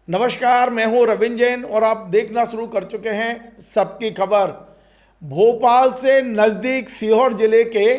नमस्कार, मैं हूं रविंद्र जैन और आप देखना शुरू कर चुके हैं सबकी खबर। भोपाल से नज़दीक सीहोर जिले के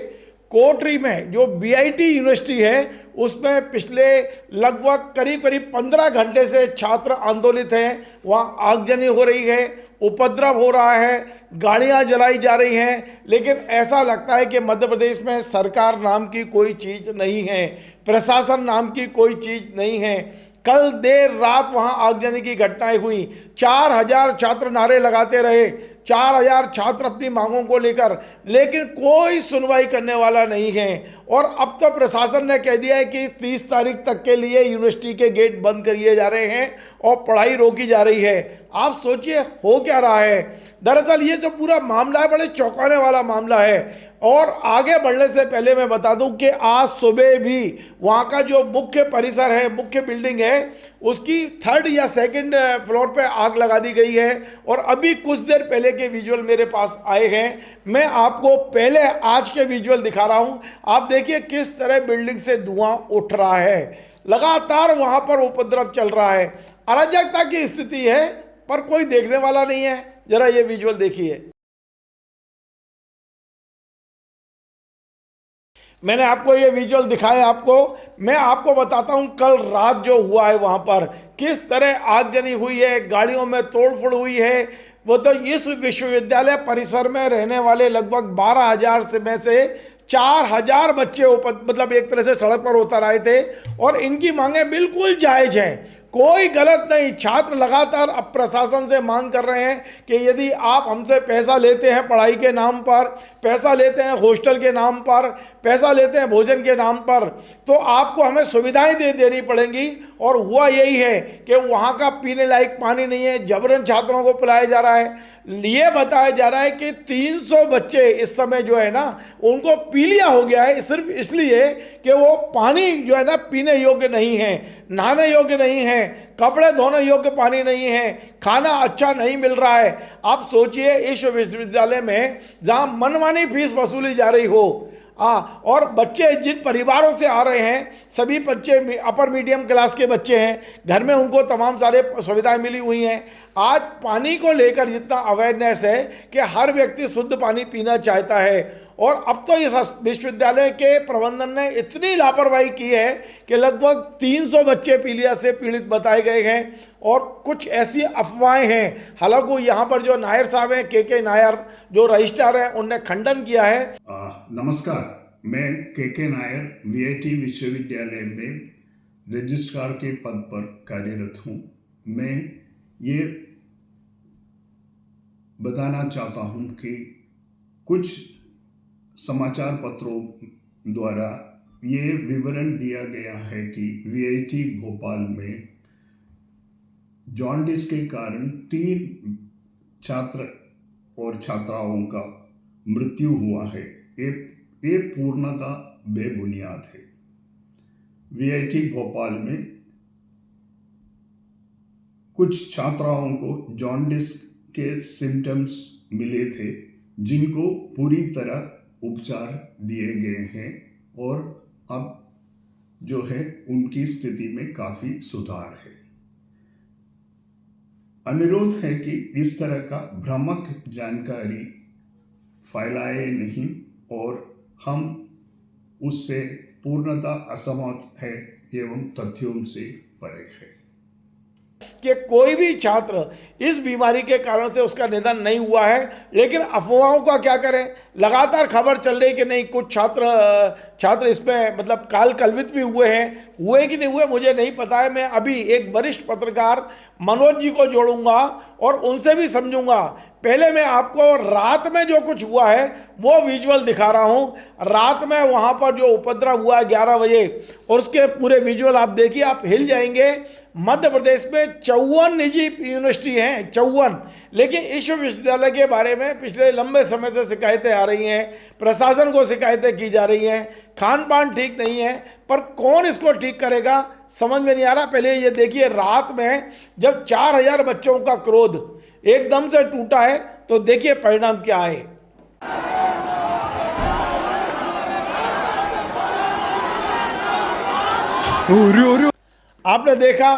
कोटरी में जो बीआईटी यूनिवर्सिटी है उसमें पिछले लगभग करीब करीब 15 घंटे से छात्र आंदोलित हैं। वहाँ आगजनी हो रही है, उपद्रव हो रहा है, गाड़ियाँ जलाई जा रही हैं, लेकिन ऐसा लगता है कि मध्य प्रदेश में सरकार नाम की कोई चीज़ नहीं है, प्रशासन नाम की कोई चीज़ नहीं है। कल देर रात वहां आगजनी की घटनाएं हुई। 4000 छात्र नारे लगाते रहे, 4000 छात्र अपनी मांगों को लेकर, लेकिन कोई सुनवाई करने वाला नहीं है। और अब तो प्रशासन ने कह दिया है कि 30 तारीख तक के लिए यूनिवर्सिटी के गेट बंद करिए जा रहे हैं और पढ़ाई रोकी जा रही है। आप सोचिए हो क्या रहा है। दरअसल ये जो पूरा मामला है बड़े चौंकाने वाला मामला है। और आगे बढ़ने से पहले मैं बता दूं कि आज सुबह भी वहाँ का जो मुख्य परिसर है, मुख्य बिल्डिंग है, उसकी 3rd या 2nd फ्लोर पे आग लगा दी गई है। और अभी कुछ देर पहले के विजुअल मेरे पास आए हैं, मैं आपको पहले आज के विजुअल दिखा रहा हूँ। आप देखिए किस तरह बिल्डिंग से धुआं उठ रहा है, लगातार वहाँ पर उपद्रव चल रहा है, अराजकता की स्थिति है, पर कोई देखने वाला नहीं है। जरा ये विजुअल देखिए। मैंने आपको ये विजुअल दिखाया आपको। मैं आपको बताता हूँ कल रात जो हुआ है वहाँ पर किस तरह आगजनी हुई है, गाड़ियों में तोड़फोड़ हुई है। वो तो इस विश्वविद्यालय परिसर में रहने वाले लगभग 12,000 में से 4,000 बच्चे मतलब एक तरह से सड़क पर उतर आए थे और इनकी मांगें बिल्कुल जायज़ हैं, कोई गलत नहीं। छात्र लगातार अब प्रशासन से मांग कर रहे हैं कि यदि आप हमसे पैसा लेते हैं पढ़ाई के नाम पर, पैसा लेते हैं हॉस्टल के नाम पर, पैसा लेते हैं भोजन के नाम पर, तो आपको हमें सुविधाएं देनी पड़ेंगी। और हुआ यही है कि वहाँ का पीने लायक पानी नहीं है, जबरन छात्रों को पिलाया जा रहा है। ये बताया जा रहा है कि 300 बच्चे इस समय जो है ना उनको पीलिया हो गया है, सिर्फ इसलिए कि वो पानी जो है ना पीने योग्य नहीं है, नहाने योग्य नहीं है, कपड़े धोने योग्य पानी नहीं है, खाना अच्छा नहीं मिल रहा है। आप सोचिए इस विश्वविद्यालय में जहाँ मनमानी फीस वसूली जा रही हो, और बच्चे जिन परिवारों से आ रहे हैं सभी बच्चे अपर मीडियम क्लास के बच्चे हैं, घर में उनको तमाम सारे सुविधाएं मिली हुई हैं। आज पानी को लेकर जितना अवेयरनेस है कि हर व्यक्ति शुद्ध पानी पीना चाहता है। और अब तो इस विश्वविद्यालय के प्रबंधन ने इतनी लापरवाही की है कि लगभग 300 बच्चे पीलिया से पीड़ित बताए गए हैं। और कुछ ऐसी अफवाहें हैं, हालांकि यहाँ पर जो नायर साहब हैं, के नायर जो रजिस्ट्रार हैं, उनने खंडन किया है। नमस्कार, मैं के नायर वीआईटी विश्वविद्यालय में रजिस्ट्रार के पद पर कार्यरत हूँ। मैं ये बताना चाहता हूँ कि कुछ समाचार पत्रों द्वारा ये विवरण दिया गया है कि वीआईटी भोपाल में जॉन्डिस के कारण 3 छात्र और छात्राओं का मृत्यु हुआ है। ये पूर्णतः बेबुनियाद है। वीआईटी भोपाल में कुछ छात्राओं को जॉन्डिस के सिम्टम्स मिले थे, जिनको पूरी तरह उपचार दिए गए हैं और अब जो है उनकी स्थिति में काफ़ी सुधार है। अनुरोध है कि इस तरह का भ्रामक जानकारी फैलाए नहीं और हम उससे पूर्णतः असहमत है एवं तथ्यों से परे है कि कोई भी छात्र इस बीमारी के कारण से उसका निधन नहीं हुआ है। लेकिन अफवाहों का क्या करें, लगातार खबर चल रही कि नहीं कुछ छात्र इसमें मतलब काल कलवित भी हुए हैं। हुए कि नहीं हुए मुझे नहीं पता है। मैं अभी एक वरिष्ठ पत्रकार मनोज जी को जोड़ूंगा और उनसे भी समझूंगा। पहले मैं आपको रात में जो कुछ हुआ है वो विजुअल दिखा रहा हूं। रात में वहां पर जो उपद्रव हुआ 11 बजे, और उसके पूरे विजुअल आप देखिए, आप हिल जाएंगे। मध्य प्रदेश में 54 निजी यूनिवर्सिटी हैं, 54, लेकिन इस विश्वविद्यालय के बारे में पिछले लंबे समय से शिकायतें आ रही हैं, प्रशासन को शिकायतें की जा रही हैं। खान पान ठीक नहीं है, पर कौन इसको ठीक करेगा समझ में नहीं आ रहा। पहले ये देखिए, रात में जब 4,000 बच्चों का क्रोध एकदम से टूटा है तो देखिए परिणाम क्या है। आपने देखा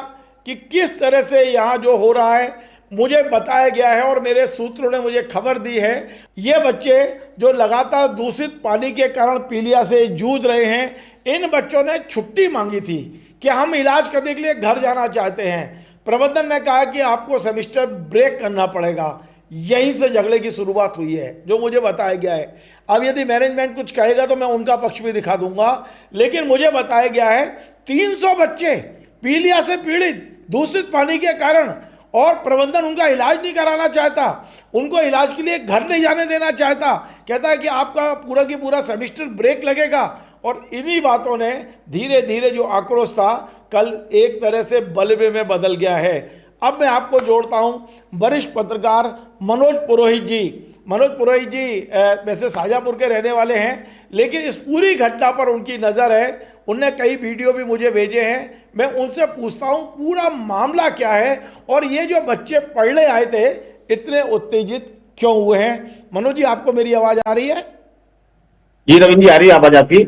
कि किस तरह से यहाँ जो हो रहा है मुझे बताया गया है और मेरे सूत्रों ने मुझे खबर दी है। ये बच्चे जो लगातार दूषित पानी के कारण पीलिया से जूझ रहे हैं, इन बच्चों ने छुट्टी मांगी थी कि हम इलाज करने के लिए घर जाना चाहते हैं। प्रबंधन ने कहा कि आपको सेमेस्टर ब्रेक करना पड़ेगा। यहीं से झगड़े की शुरुआत हुई है, जो मुझे बताया गया है। अब यदि मैनेजमेंट कुछ कहेगा तो मैं उनका पक्ष भी दिखा दूंगा, लेकिन मुझे बताया गया है 300 बच्चे पीलिया से पीड़ित दूषित पानी के कारण, और प्रबंधन उनका इलाज नहीं कराना चाहता, उनको इलाज के लिए घर नहीं जाने देना चाहता। कहता है कि आपका पूरा की पूरा सेमेस्टर ब्रेक लगेगा। और इन्हीं बातों ने धीरे धीरे जो आक्रोश था कल एक तरह से बलबे में बदल गया है। अब मैं आपको जोड़ता हूं वरिष्ठ पत्रकार मनोज पुरोहित जी। मनोज पुरोहित जी वैसे शाजापुर के रहने वाले हैं, लेकिन इस पूरी घटना पर उनकी नज़र है। उनने कई वीडियो भी मुझे भेजे हैं। मैं उनसे पूछता हूं पूरा मामला क्या है और ये जो बच्चे पढ़ने आए थे इतने उत्तेजित क्यों हुए हैं। मनोज जी, आपको मेरी आवाज़ आ रही है? जी रविंद्र जी, आ रही है आवाज आपकी।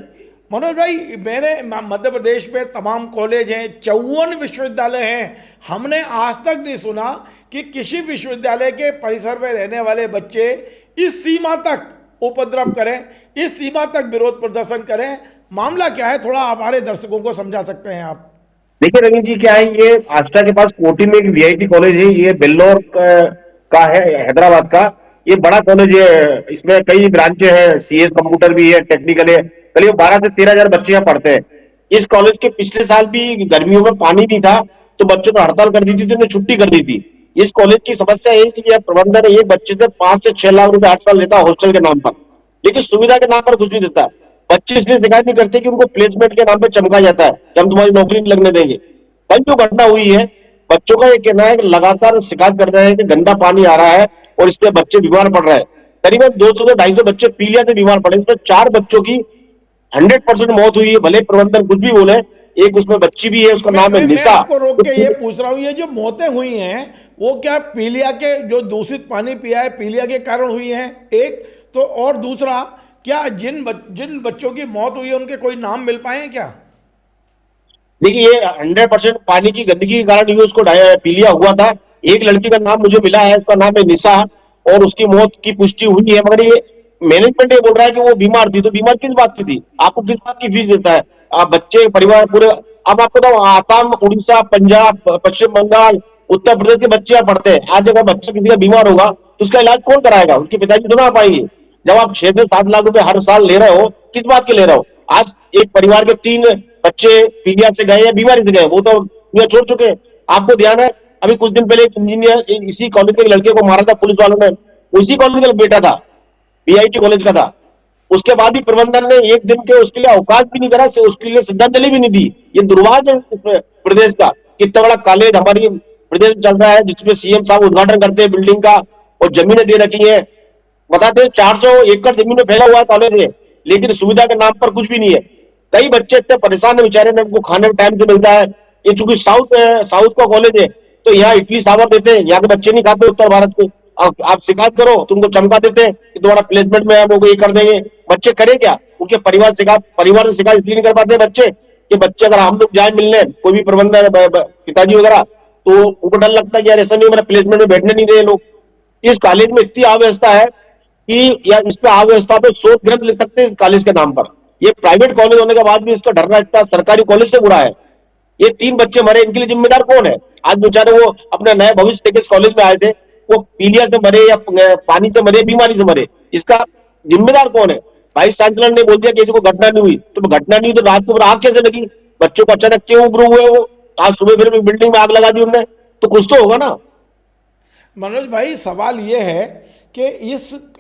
मनोज भाई, मेरे मध्य प्रदेश में तमाम कॉलेज हैं, 54 विश्वविद्यालय हैं। हमने आज तक नहीं सुना कि किसी विश्वविद्यालय के परिसर में रहने वाले बच्चे इस सीमा तक उपद्रव करें, इस सीमा तक विरोध प्रदर्शन करें। मामला क्या है, थोड़ा हमारे दर्शकों को समझा सकते हैं आप? देखिए रविंद्र जी, क्या है, ये आष्टा के पास कोटी में एक वीआईटी कॉलेज है। ये बेल्लोर का है, हैदराबाद का। ये बड़ा कॉलेज है, इसमें कई ब्रांचें हैं, सीएस कंप्यूटर भी है, टेक्निकल है। करीब 12 से 13 हजार बच्चे यहाँ पढ़ते हैं। इस कॉलेज के पिछले साल भी गर्मियों में पानी नहीं था तो बच्चों को हड़ताल कर दी थी, तो उन्हें छुट्टी कर दी थी। इस कॉलेज की समस्या यही थी कि यह प्रबंधन एक बच्चे से 5 से 6 लाख रुपए हर साल लेता हॉस्टल के नाम पर, लेकिन सुविधा के नाम पर कुछ नहीं देता। बच्चे इसलिए शिकायत नहीं करते कि उनको प्लेसमेंट के नाम पर चमका जाता है कि हम तुम्हारी नौकरी नहीं लगने देंगे। कल जो घटना हुई है, बच्चों का ये कहना है कि लगातार शिकायत कर रहे हैं कि गंदा पानी आ रहा है और इससे बच्चे बीमार पड़ रहे हैं। करीबन 200 से 250 बच्चे पीलिया से बीमार पड़े, इसमें 4 बच्चों की 100% मौत हुई है। भले प्रबंधन कुछ भी बोले, एक उसमें बच्ची भी है, उसका नाम है मैं निशा। आपको रोक के ये पूछ रहा हूँ, ये जो मौतें हुई हैं वो क्या पीलिया के, जो दूषित पानी पिया है पीलिया के कारण हुई हैं, एक तो, और दूसरा क्या जिन बच्चों की मौत हुई है उनके कोई नाम मिल पाए हैं क्या? देखिए, ये 100% पानी की गंदगी के कारण ही उसको पीलिया हुआ था। एक लड़की का नाम मुझे मिला है, उसका नाम है निशा, और उसकी मौत की पुष्टि हुई है। मगर ये मैनेजमेंट ये बोल रहा है कि वो बीमार थी। तो बीमार किस बात की थी? आपको किस बात की फीस देता है? आप बच्चे परिवार पूरे, अब आपको तो आसाम, उड़ीसा, पंजाब, पश्चिम बंगाल, उत्तर प्रदेश के बच्चे यहाँ पढ़ते हैं। आज अगर बच्चा किसी का बीमार होगा तो उसका इलाज कौन कराएगा? उसके पिताजी तो ना आ पाएंगे। जब आप 6 से 7 लाख रुपए हर साल ले रहे हो, किस बात के ले रहे हो? आज एक परिवार के 3 बच्चे पीलिया से गए या बीमारी से गए, वो तो दुनिया छोड़ चुके हैं। आपको ध्यान है, अभी कुछ दिन पहले एक इंजीनियर इसी कॉलेज के लड़के को मारा था पुलिस वालों ने। उसी कॉलेज का बेटा था, बीआईटी कॉलेज का था। उसके बाद भी प्रबंधन ने एक दिन के उसके लिए अवकाश भी नहीं करा, उसके लिए श्रद्धांजलि भी नहीं दी। ये दुर्भाग्य है प्रदेश का। कितना बड़ा कॉलेज हमारी प्रदेश में चल रहा है, जिसमें सीएम साहब उद्घाटन करते हैं बिल्डिंग का और जमीनें दे रखी है। बताते 400 एकड़ जमीन में फैला हुआ कॉलेज है, लेकिन सुविधा के नाम पर कुछ भी नहीं है। कई बच्चे इतने परेशान है बेचारे, ने उनको खाने में टाइम से मिलता है। ये चूंकि साउथ का कॉलेज है तो यहाँ इडली सांभर देते हैं, यहाँ के बच्चे नहीं खाते उत्तर भारत के। आप शिकायत करो, तुमको चमका देते हैं कि तुम्हारा प्लेसमेंट में हम ये कर देंगे। बच्चे करें क्या? उनके परिवार से शिकायत इसलिए नहीं कर पाते बच्चे कि बच्चे अगर हम लोग जाए मिलने, कोई भी प्रबंधन पिताजी वगैरह, तो उनको डर लगता है कि यार ऐसा नहीं, मेरा प्लेसमेंट में बैठने नहीं दे लोग। इस कॉलेज में इतनी अव्यवस्था है कि यार इस पे अव्यवस्था पे शोध ग्रंथ लिख सकते हैं इस कॉलेज के नाम पर। ये प्राइवेट कॉलेज होने के बाद भी इसका डरना इतना सरकारी कॉलेज से बुरा है। ये 3 बच्चे मरे, इनके लिए जिम्मेदार कौन है? आज बेचारे वो अपना नया भविष्य लेके इस कॉलेज में आए थे, वो पीलिया से मरे या पानी से मरे, बीमारी से मरे, इसका जिम्मेदार कौन है? वाइस चांसलर ने बोल दिया कि इसको घटना नहीं हुई। तो घटना नहीं हुई तो रात को आग कैसे लगी? बच्चों को अचानक क्यों उभरे हुए वो? आज सुबह फिर बिल्डिंग में आग लगा दी उनने, तो कुछ तो होगा ना। मनोज भाई, सवाल ये है कि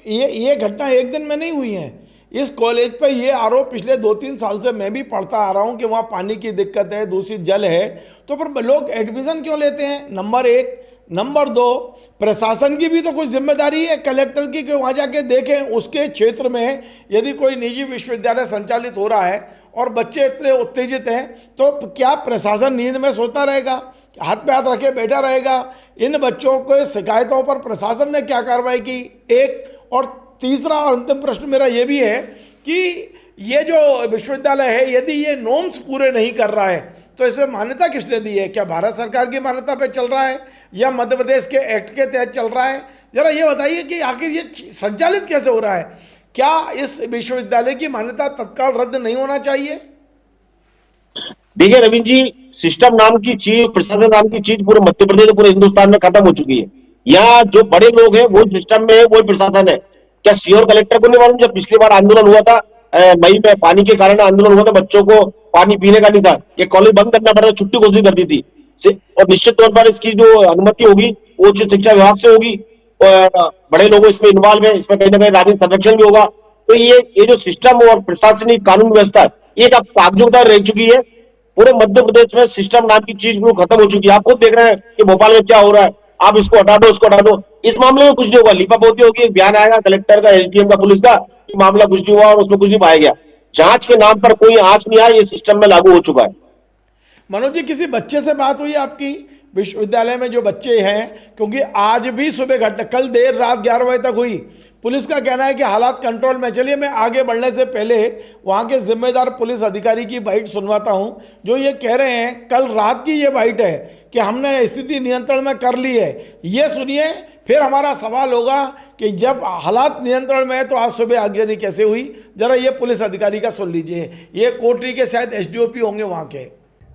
ये घटना एक दिन में नहीं हुई है। इस कॉलेज पर ये आरोप पिछले 2-3 साल से मैं भी पढ़ता आ रहा हूँ कि वहाँ पानी की दिक्कत है, दूषित जल है। तो फिर लोग एडमिशन क्यों लेते हैं? नंबर 1। नंबर 2, प्रशासन की भी तो कुछ जिम्मेदारी है, कलेक्टर की, कि वहाँ जाके देखें उसके क्षेत्र में यदि कोई निजी विश्वविद्यालय संचालित हो रहा है और बच्चे इतने उत्तेजित हैं, तो क्या प्रशासन नींद में सोता रहेगा, हाथ पे हाथ रखे बैठा रहेगा? इन बच्चों के शिकायतों पर प्रशासन ने क्या कार्रवाई की? एक, और तीसरा और अंतिम प्रश्न मेरा ये भी है कि ये जो विश्वविद्यालय है यदि ये नॉर्म्स पूरे नहीं कर रहा है तो इसे मान्यता किसने दी है? क्या भारत सरकार की मान्यता पे चल रहा है या मध्य प्रदेश के एक्ट के तहत चल रहा है? जरा ये बताइए कि आखिर ये संचालित कैसे हो रहा है? क्या इस विश्वविद्यालय की मान्यता तत्काल रद्द नहीं होना चाहिए? देखिए रविंद्र जी, सिस्टम नाम की चीज, प्रशासन नाम की चीज पूरे मध्य प्रदेश, पूरे हिंदुस्तान में खत्म हो चुकी है। यहाँ जो बड़े लोग हैं वो सिस्टम में है, वो प्रशासन है। क्या सीओ कलेक्टर को नहीं मालूम? जब पिछली बार आंदोलन हुआ था मई में, पानी के कारण आंदोलन हुआ था, बच्चों को पानी पीने का नहीं था, ये कॉलेज बंद करना पड़ा, छुट्टी घोषित कर दी थी। और निश्चित तौर पर इसकी जो अनुमति होगी वो उच्च शिक्षा विभाग से होगी, और बड़े लोग इसमें इन्वॉल्व है, इसमें कहीं ना कहीं राजनीतिक संरक्षण भी होगा। तो ये जो सिस्टम और प्रशासनिक कानून व्यवस्था, ये सब कागजों रह चुकी है। पूरे मध्य प्रदेश में सिस्टम नाम की चीज वो खत्म हो चुकी है। आप खुद देख रहे हैं कि भोपाल में क्या हो रहा है। आप इसको हटा दो, उसको हटा दो, इस मामले में कुछ नहीं होगा। लिपापोती होगी, एक बयान आएगा कलेक्टर का, एसडीएम का, पुलिस का, मामला कुछ नहीं हुआ और उसमें कुछ नहीं पाया गया। जांच के नाम पर कोई आंच नहीं आया, ये सिस्टम में लागू हो चुका है। मनोज जी, किसी बच्चे से बात हुई आपकी विश्वविद्यालय में जो बच्चे हैं? क्योंकि आज भी सुबह घटना, कल देर रात 11 बजे तक हुई। पुलिस का कहना है कि हालात कंट्रोल में। चलिए, मैं आगे बढ़ने से पहले वहाँ के जिम्मेदार पुलिस अधिकारी की बाइट सुनवाता हूँ, जो ये कह रहे हैं, कल रात की ये बाइट है कि हमने स्थिति नियंत्रण में कर ली है। ये सुनिए, फिर हमारा सवाल होगा कि जब हालात नियंत्रण में है तो आज सुबह आगजनी कैसे हुई? जरा ये पुलिस अधिकारी का सुन लीजिए। ये कोटरी के शायद एसडीओपी होंगे वहाँ के।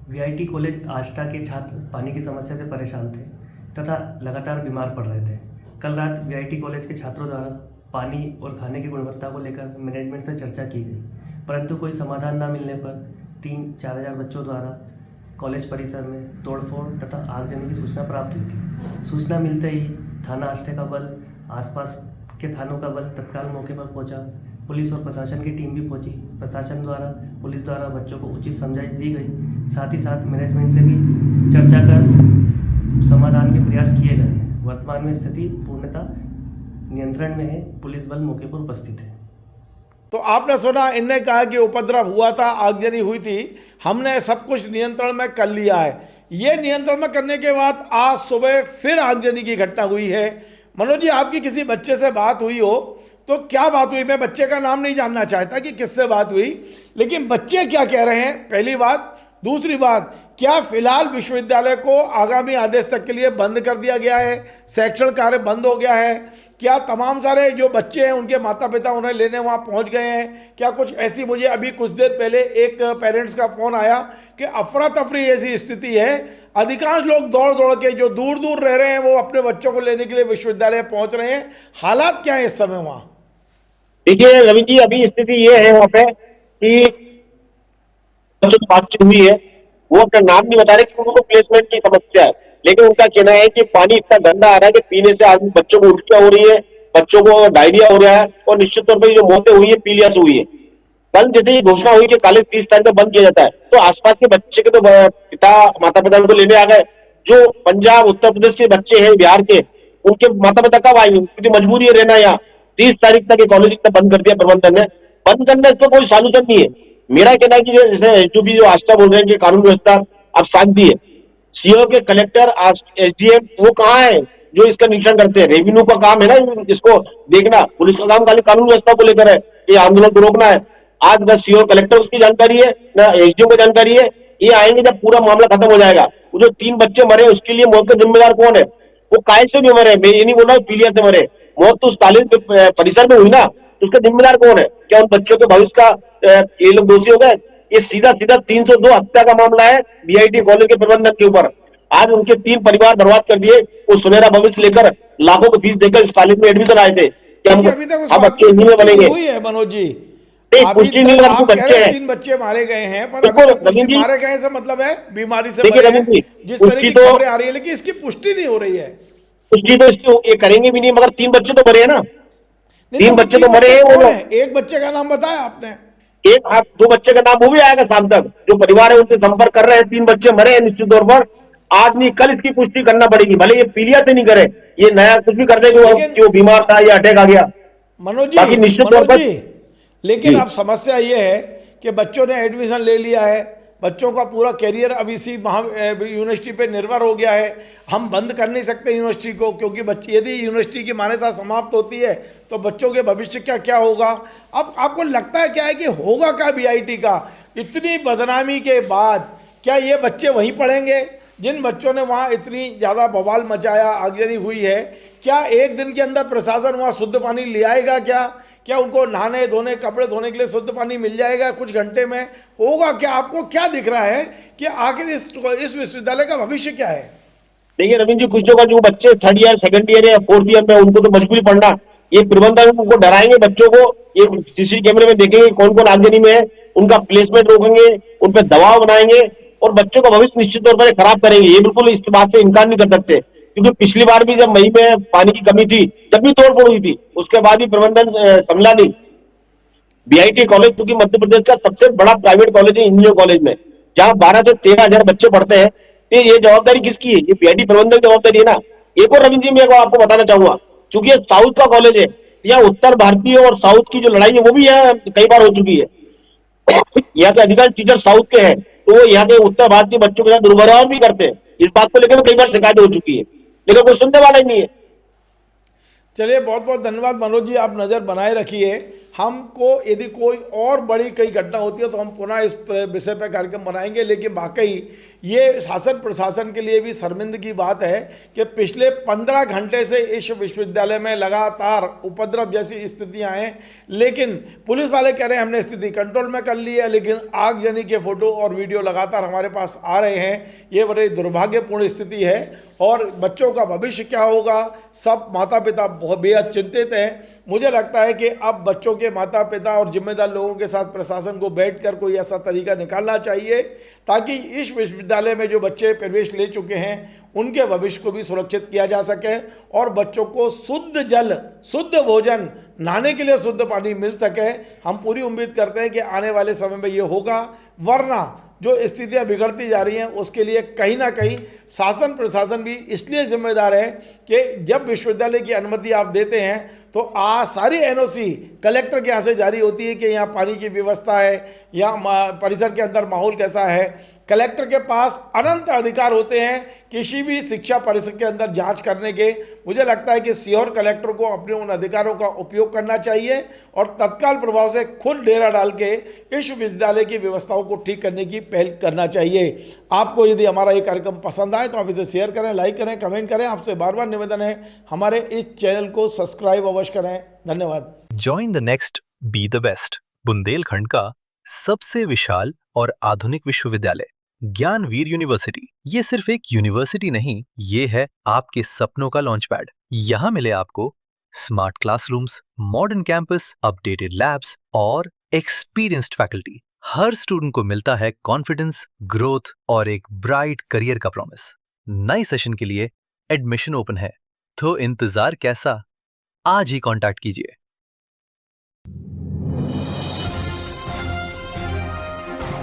वीआईटी कॉलेज आष्टा के छात्र पानी की समस्या से परेशान थे तथा लगातार बीमार पड़ रहे थे। कल रात वीआईटी कॉलेज के छात्रों द्वारा पानी और खाने की गुणवत्ता को लेकर मैनेजमेंट से चर्चा की गई, परंतु कोई समाधान न मिलने पर 3-4 हज़ार बच्चों द्वारा कॉलेज परिसर में तोड़फोड़ तथा आगजनी की सूचना प्राप्त हुई थी। सूचना मिलते ही थाना आष्टे का बल, आसपास के थानों का बल तत्काल मौके पर पहुंचा। पुलिस और प्रशासन की टीम भी पहुंची। प्रशासन द्वारा, पुलिस द्वारा बच्चों को उचित समझाइश दी गई। साथ ही साथ मैनेजमेंट से भी चर्चा कर समाधान के प्रयास किए गए। वर्तमान में स्थिति पूर्णतः नियंत्रण में है। पुलिस बल मौके पर उपस्थित है। तो आपने सुना, इनने कहा कि उपद्रव हुआ था, आगजनी हुई थी, हमने सब कुछ नियंत्रण में कर लिया है। ये नियंत्रण में करने के बाद आज सुबह फिर आगजनी की घटना हुई है। मनोज जी, आपकी किसी बच्चे से बात हुई हो तो क्या बात हुई? मैं बच्चे का नाम नहीं जानना चाहता कि किससे बात हुई, लेकिन बच्चे क्या कह रहे हैं, पहली बात। दूसरी बात, क्या फिलहाल विश्वविद्यालय को आगामी आदेश तक के लिए बंद कर दिया गया है? शैक्षणिक कार्य बंद हो गया है? क्या तमाम सारे जो बच्चे हैं उनके माता पिता उन्हें लेने वहाँ पहुँच गए हैं? क्या कुछ ऐसी, मुझे अभी कुछ देर पहले एक पेरेंट्स का फ़ोन आया कि अफरा तफरी ऐसी स्थिति है, अधिकांश लोग दौड़ दौड़ के जो दूर दूर रह रहे हैं वो अपने बच्चों को लेने के लिए विश्वविद्यालय पहुँच रहे हैं। हालात क्या है इस समय वहाँ? देखिए रविंद्र जी, अभी स्थिति ये है वहाँ पे कि जो बातचीत हुई है वो अपना नाम नहीं बता रहे कि उनको प्लेसमेंट की समस्या है, लेकिन उनका कहना है कि पानी इतना गंदा आ रहा है कि पीने से आदमी, बच्चों को उल्टियां हो रही है, बच्चों को डायरिया हो रहा है, और निश्चित तौर पर जो मौतें हुई है पीलिया से हुई है। कल जैसे ये घोषणा हुई कि कॉलेज 30 तारीख को बंद किया जाता है, तो आसपास के बच्चे के तो माता पिता को लेने आ गए। जो पंजाब, उत्तर प्रदेश के बच्चे हैं, बिहार के, उनके माता पिता कब आएंगे? क्योंकि मजबूरी है रहना यहाँ। 30 तारीख तक ये कॉलेज इतना बंद कर दिया प्रबंधन ने। बंद करने का कोई सॉल्यूशन नहीं है। मेरा कहना है कि जैसे एसडीओपी जो आस्था बोल रहे हैं कि कानून व्यवस्था अब शांति है, सीओ के, कलेक्टर, एसडीएम वो कहाँ है जो इसका निरीक्षण करते हैं? रेवेन्यू का काम है ना इसको देखना। पुलिस का काम खाली कानून व्यवस्था को लेकर है, ये आंदोलन को रोकना है। आज न सीओ कलेक्टर उसकी जानकारी है, न एसडीएम को जानकारी है। ये आएंगे जब पूरा मामला खत्म हो जाएगा। वो जो 3 बच्चे मरे उसके लिए मौत का जिम्मेदार कौन है? वो काय से भी मरे, मैं ये नहीं बोल रहा हूँ पीलिया से मरे, मौत तो उस कॉलेज के परिसर में हुई ना, तो उसका जिम्मेदार कौन है? क्या उन बच्चों के भविष्य का ये लोग दोषी हो गए? ये सीधा 302 हत्या का मामला है बीआईटी कॉलेज के प्रबंधन के ऊपर। आज उनके 3 परिवार बर्बाद कर दिए। वो सुनहरा भविष्य लेकर लाखों की फीस देकर इस कॉलेज में एडमिशन आए थे कि हम अच्छे इंजीनियर बनेंगे। हुई है मनोज जी, पुष्टि नहीं, आप बच्चे कह रहे हैं हैं, 3 बच्चे मारे गए हैं, पर देखो अभी तक रविंद्र जी, मारे गए से मतलब है बीमारी से देखिए मरे हैं, रविंद्र जी, जिस तरह की पुष्टि तो खबरें आ रही है, लेकिन इसकी पुष्टि नहीं हो रही है। पुष्टि तो इसकी ये करेंगे भी नहीं, मगर 3 बच्चे तो मरे हैं ना। नहीं, 3 वो बच्चे 3 तो मरे हैं वो कौन लोग। है? एक बच्चे का नाम बताया आपने? 2 बच्चे का नाम वो भी आएगा शाम तक। जो परिवार है उनसे संपर्क कर रहे हैं। 3 बच्चे मरे हैं निश्चित तौर पर। आज नहीं कल इसकी पुष्टि करना पड़ेगी, भले ये पीलिया से नहीं करे, ये नया कुछ भी कर दे कि वो बीमार था या अटैक आ गया। मनोज बाकी जी, निश्चित तौर पर लेकिन जी। अब समस्या ये है कि बच्चों ने एडमिशन ले लिया है, बच्चों का पूरा करियर अब इसी यूनिवर्सिटी पे निर्भर हो गया है। हम बंद कर नहीं सकते यूनिवर्सिटी को, क्योंकि बच्चे यदि यूनिवर्सिटी की मान्यता समाप्त होती है तो बच्चों के भविष्य का क्या होगा। अब आपको लगता है क्या है कि होगा क्या बीआईटी का? इतनी बदनामी के बाद क्या ये बच्चे वहीं पढ़ेंगे? जिन बच्चों ने वहाँ इतनी ज़्यादा बवाल मचाया, आगजनी हुई है, क्या एक दिन के अंदर प्रशासन वहाँ शुद्ध पानी ले आएगा? क्या उनको नहाने धोने, कपड़े धोने के लिए शुद्ध पानी मिल जाएगा कुछ घंटे में? होगा क्या? आपको क्या दिख रहा है कि आखिर इस विश्वविद्यालय का भविष्य क्या है? देखिए रविंद्र जी, कुछ लोग जो बच्चे थर्ड ईयर, सेकंड ईयर या फोर्थ ईयर में, उनको तो मजबूरी पढ़ना, ये प्रबंधन उनको डराएंगे बच्चों को, ये सीसी कैमरे में देखेंगे कौन कौन आगजनी में है, उनका प्लेसमेंट रोकेंगे, उन पर दबाव बनाएंगे और बच्चों का भविष्य निश्चित तौर पर खराब करेंगे। ये बिल्कुल इस बात से इनकार नहीं कर सकते, क्योंकि पिछली बार भी जब मई में पानी की कमी थी तब भी तोड़फोड़ हुई थी, उसके बाद भी प्रबंधन संभला नहीं। बीआईटी कॉलेज क्योंकि मध्य प्रदेश का सबसे बड़ा प्राइवेट कॉलेज है इंजीनियरिंग कॉलेज में, जहां 12 से 13 हजार बच्चे पढ़ते हैं, तो ये जवाबदारी किसकी है? ये बीआईटी प्रबंधन की जवाबदारी है ना। एक और रविंद्र जी मैं आपको बताना चाहूंगा, चूंकि ये साउथ का कॉलेज है, यहाँ उत्तर भारतीय और साउथ की जो लड़ाई है वो भी यहाँ कई बार हो चुकी है। यहाँ के अधिकांश टीचर साउथ के हैं, तो वो यहाँ के उत्तर भारतीय बच्चों के साथ दुर्व्यवहार भी करते हैं। इस बात को लेकर कई बार शिकायत हो चुकी है, लेकिन कोई सुनने वाला ही नहीं है। चलिए, बहुत बहुत धन्यवाद मनोज जी, आप नज़र बनाए रखिए। हमको यदि कोई और बड़ी कई घटना होती है तो हम पुनः इस विषय पर कार्यक्रम बनाएंगे, लेकिन वाकई ये शासन प्रशासन के लिए भी शर्मिंदगी की बात है कि पिछले 15 घंटे से इस विश्वविद्यालय में लगातार उपद्रव जैसी स्थितियां हैं, लेकिन पुलिस वाले कह रहे हैं हमने स्थिति कंट्रोल में कर ली है, लेकिन आगजनी के फोटो और वीडियो लगातार हमारे पास आ रहे हैं। ये बड़ी दुर्भाग्यपूर्ण स्थिति है और बच्चों का भविष्य क्या होगा, सब माता पिता बहुत बेहद चिंतित हैं। मुझे लगता है कि अब बच्चों के माता पिता और जिम्मेदार लोगों के साथ प्रशासन को बैठकर कोई ऐसा तरीका निकालना चाहिए ताकि इस विश्वविद्यालय में जो बच्चे प्रवेश ले चुके हैं उनके भविष्य को भी सुरक्षित किया जा सके और बच्चों को शुद्ध जल, शुद्ध भोजन, नहाने के लिए शुद्ध पानी मिल सके। हम पूरी उम्मीद करते हैं कि आने वाले समय में ये होगा, वरना जो स्थितियां बिगड़ती जा रही हैं उसके लिए कहीं ना कहीं शासन प्रशासन भी इसलिए जिम्मेदार है कि जब विश्वविद्यालय की अनुमति आप देते हैं तो सारी एनओसी कलेक्टर के यहाँ से जारी होती है कि यहाँ पानी की व्यवस्था है, यहाँ परिसर के अंदर माहौल कैसा है। कलेक्टर के पास अनंत अधिकार होते हैं किसी भी शिक्षा परिसर के अंदर जांच करने के। मुझे लगता है कि सीहोर कलेक्टर को अपने उन अधिकारों का उपयोग करना चाहिए और तत्काल प्रभाव से खुद डेरा डाल के इस विश्वविद्यालय की व्यवस्थाओं को ठीक करने की पहल करना चाहिए। आपको यदि हमारा ये कार्यक्रम पसंद आए तो आप इसे शेयर करें, लाइक करें, कमेंट करें। आपसे बार बार निवेदन है हमारे इस चैनल को सब्सक्राइब अवश्य करें। धन्यवाद। Join the next be the best, Bundelkhand का सबसे विशाल और आधुनिक विश्वविद्यालय ज्ञानवीर यूनिवर्सिटी। ये सिर्फ एक यूनिवर्सिटी नहीं, ये है आपके सपनों का लॉन्च पैड। यहाँ मिले आपको smart classrooms, modern campus, updated labs और एक्सपीरियंस्ड फैकल्टी। हर स्टूडेंट को मिलता है कॉन्फिडेंस, ग्रोथ और एक ब्राइट करियर का प्रॉमिस। नए सेशन के लिए एडमिशन ओपन है, तो इंतजार कैसा? आज ही कांटेक्ट कीजिए।